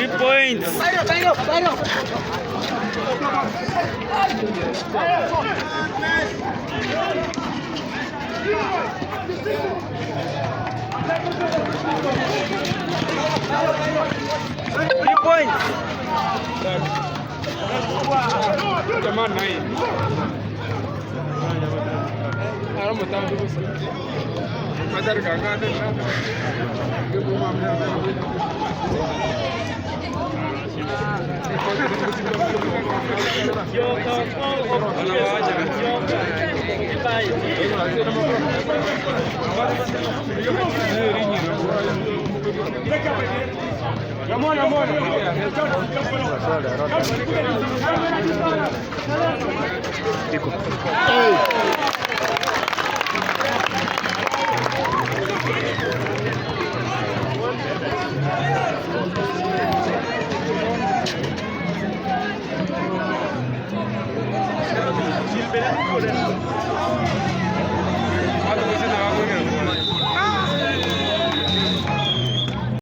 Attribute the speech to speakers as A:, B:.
A: points. 3 points.
B: Jamani na hii. Aramo tangu basi. Madar ganga na. Ndio mama.